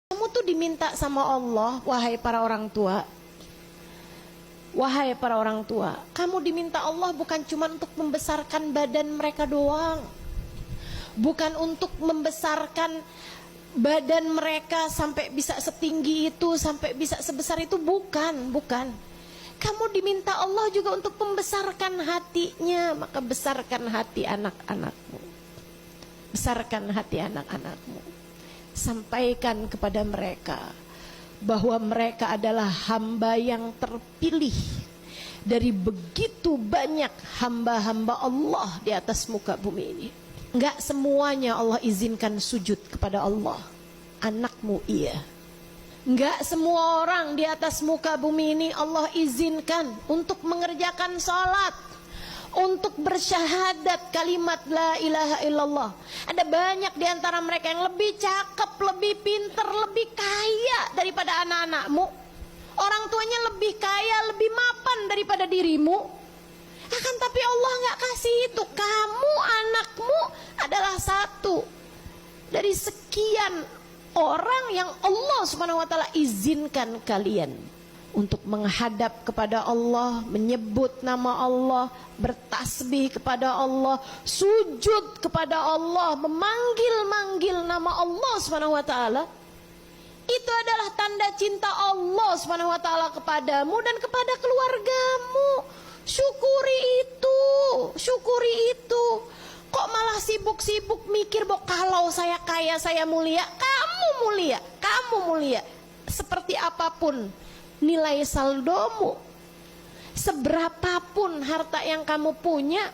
Kamu tuh diminta sama Allah, wahai para orang tua. Wahai para orang tua, kamu diminta Allah bukan cuma untuk membesarkan badan mereka doang. Bukan untuk membesarkan badan mereka sampai bisa setinggi itu, sampai bisa sebesar itu, bukan. Kamu diminta Allah juga untuk membesarkan hatinya, maka besarkan hati anak-anakmu. Besarkan hati anak-anakmu. Sampaikan kepada mereka bahwa mereka adalah hamba yang terpilih dari begitu banyak hamba-hamba Allah di atas muka bumi ini. Enggak semuanya Allah izinkan sujud kepada Allah. Anakmu iya. Enggak semua orang di atas muka bumi ini Allah izinkan untuk mengerjakan sholat, untuk bersyahadat kalimat la ilaha illallah. Ada banyak di antara mereka yang lebih cakep, lebih pinter, lebih kaya daripada anak-anakmu. Orang tuanya lebih kaya, lebih mapan daripada dirimu. Akan tapi Allah nggak kasih itu. Kamu, anakmu adalah satu dari sekian orang yang Allah Subhanahu wa taala izinkan kalian untuk menghadap kepada Allah, menyebut nama Allah, bertasbih kepada Allah, sujud kepada Allah, memanggil-manggil nama Allah Subhanahu wa taala. Itu adalah tanda cinta Allah Subhanahu wa taala kepadamu dan kepada keluargamu. Syukuri itu, syukuri itu. Kok malah sibuk-sibuk mikir bahwa kalau saya kaya, saya mulia? Kamu mulia, kamu mulia. Seperti apapun nilai saldomu, seberapapun harta yang kamu punya,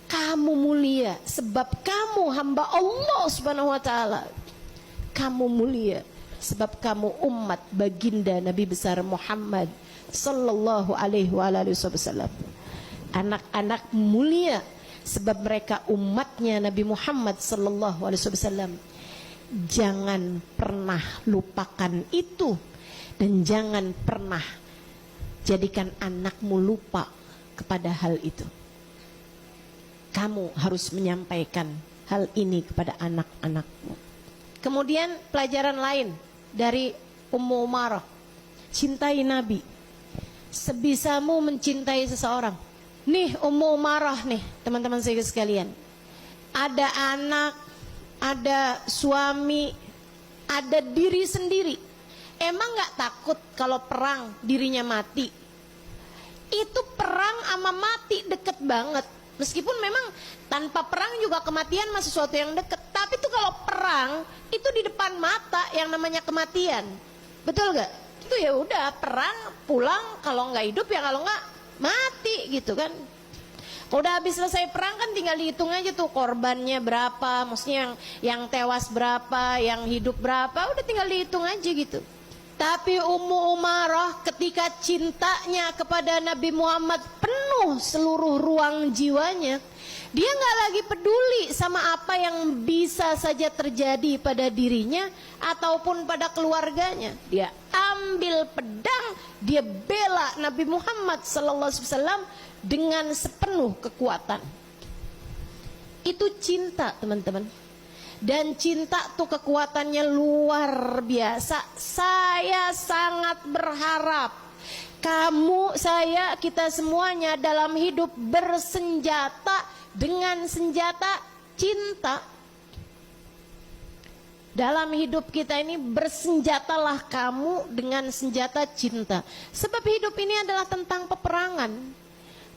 kamu mulia sebab kamu hamba Allah Subhanahu wa taala. Kamu mulia sebab kamu umat baginda Nabi besar Muhammad sallallahu alaihi wasallam. Anak-anak mulia sebab mereka umatnya Nabi Muhammad sallallahu alaihi wasallam. Jangan pernah lupakan itu. Dan jangan pernah jadikan anakmu lupa kepada hal itu. Kamu harus menyampaikan hal ini kepada anak-anakmu. Kemudian pelajaran lain dari Ummu Umarah. Cintai Nabi sebisamu mencintai seseorang. Nih Ummu Umarah nih teman-teman saya sekalian. Ada anak, ada suami, ada diri sendiri. Emang gak takut kalau perang dirinya mati? Itu perang sama mati deket banget. Meskipun memang tanpa perang juga kematian masih sesuatu yang deket. Tapi tuh kalau perang itu di depan mata yang namanya kematian. Betul gak? Itu ya udah perang pulang, kalau nggak hidup ya kalau nggak mati gitu kan. Udah habis selesai perang kan tinggal dihitung aja tuh korbannya berapa, maksudnya yang tewas berapa, yang hidup berapa, udah tinggal dihitung aja gitu. Tapi Ummu Umarah ketika cintanya kepada Nabi Muhammad penuh seluruh ruang jiwanya, dia nggak lagi peduli sama apa yang bisa saja terjadi pada dirinya ataupun pada keluarganya. Dia ambil pedang, dia bela Nabi Muhammad SAW dengan sepenuh kekuatan. Itu cinta, teman-teman. Dan cinta tuh kekuatannya luar biasa. Saya sangat berharap kamu, saya, kita semuanya dalam hidup bersenjata dengan senjata cinta. Dalam hidup kita ini bersenjatalah kamu dengan senjata cinta. Sebab hidup ini adalah tentang peperangan.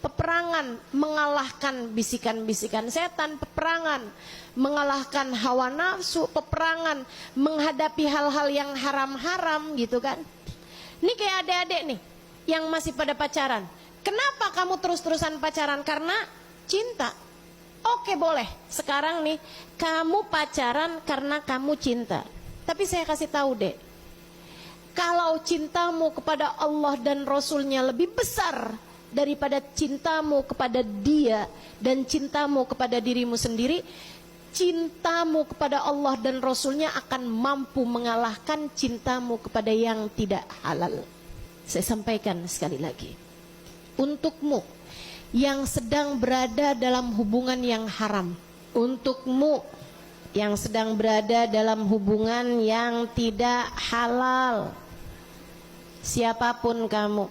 Peperangan mengalahkan bisikan-bisikan setan, peperangan mengalahkan hawa nafsu, peperangan menghadapi hal-hal yang haram-haram gitu kan. Ini kayak adik-adik nih yang masih pada pacaran. Kenapa kamu terus-terusan pacaran? Karena cinta. Oke boleh, sekarang nih kamu pacaran karena kamu cinta. Tapi saya kasih tahu dek, kalau cintamu kepada Allah dan Rasulnya lebih besar daripada cintamu kepada dia dan cintamu kepada dirimu sendiri, cintamu kepada Allah dan Rasulnya akan mampu mengalahkan cintamu kepada yang tidak halal. Saya sampaikan sekali lagi, untukmu yang sedang berada dalam hubungan yang haram, untukmu yang sedang berada dalam hubungan yang tidak halal. Siapapun kamu,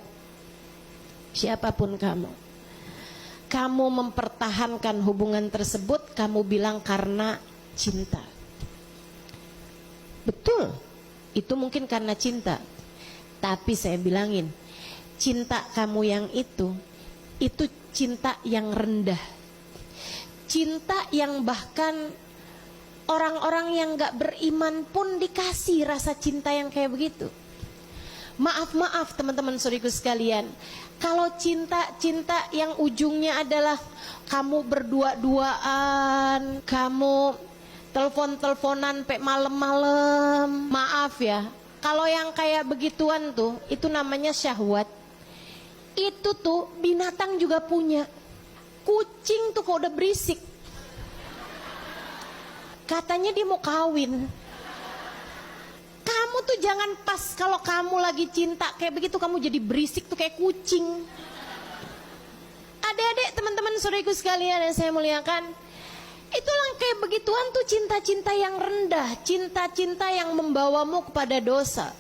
kamu mempertahankan hubungan tersebut, kamu bilang karena cinta. Betul, itu mungkin karena cinta. Tapi saya bilangin, cinta kamu yang itu cinta yang rendah. Cinta yang bahkan orang-orang yang gak beriman pun dikasih rasa cinta yang kayak begitu. Maaf teman-teman saudaraku sekalian, kalau cinta yang ujungnya adalah kamu berdua-duaan, kamu telepon-teleponan sampai malam-malam, maaf ya, kalau yang kayak begituan tuh, itu namanya syahwat. Itu tuh binatang juga punya. Kucing tuh kok udah berisik, katanya dia mau kawin. Kamu tuh jangan pas kalau kamu lagi cinta kayak begitu, kamu jadi berisik tuh kayak kucing. Adik-adik, teman-teman saudaraku sekalian yang saya muliakan, itulah kayak begituan tuh cinta-cinta yang rendah, cinta-cinta yang membawamu kepada dosa.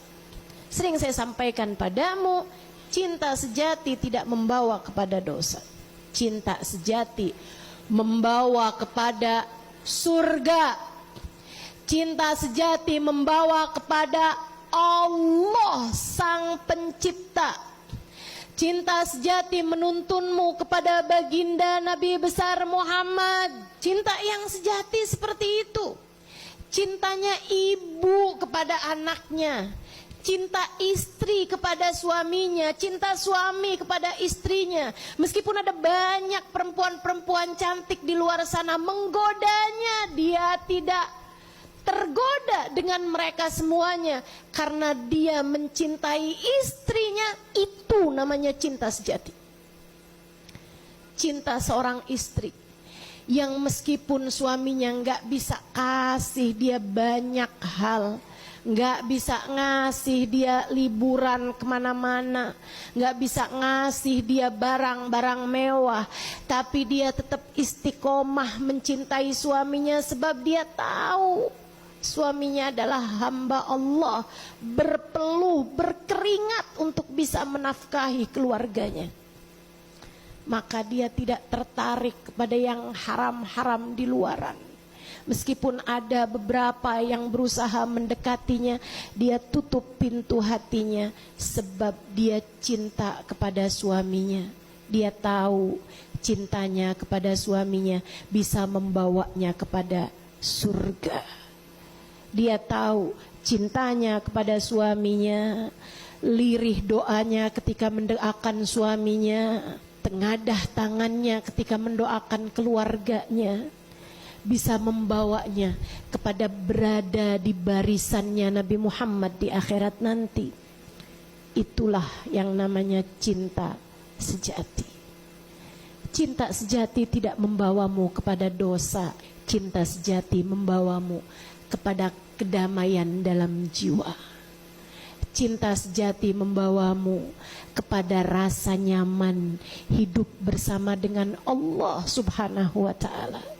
Sering saya sampaikan padamu, cinta sejati tidak membawa kepada dosa. Cinta sejati membawa kepada surga. Cinta sejati membawa kepada Allah Sang Pencipta. Cinta sejati menuntunmu kepada baginda Nabi besar Muhammad. Cinta yang sejati seperti itu. Cintanya ibu kepada anaknya, cinta istri kepada suaminya, cinta suami kepada istrinya. Meskipun ada banyak perempuan-perempuan cantik di luar sana menggodanya, dia tidak tergoda dengan mereka semuanya karena dia mencintai istrinya. Itu namanya cinta sejati. Cinta seorang istri yang meskipun suaminya nggak bisa kasih dia banyak hal, nggak bisa ngasih dia liburan kemana-mana, nggak bisa ngasih dia barang-barang mewah, tapi dia tetap istiqomah mencintai suaminya sebab dia tahu suaminya adalah hamba Allah, berpeluh, berkeringat untuk bisa menafkahi keluarganya. Maka dia tidak tertarik kepada yang haram-haram di luaran. Meskipun ada beberapa yang berusaha mendekatinya, dia tutup pintu hatinya sebab dia cinta kepada suaminya. Dia tahu cintanya kepada suaminya bisa membawanya kepada surga. Dia tahu cintanya kepada suaminya, lirih doanya ketika mendoakan suaminya, tengadah tangannya ketika mendoakan keluarganya, bisa membawanya kepada berada di barisannya Nabi Muhammad di akhirat nanti. Itulah yang namanya cinta sejati. Cinta sejati tidak membawamu kepada dosa. Cinta sejati membawamu kepada kedamaian dalam jiwa. Cinta sejati membawamu kepada rasa nyaman hidup bersama dengan Allah Subhanahu wa ta'ala.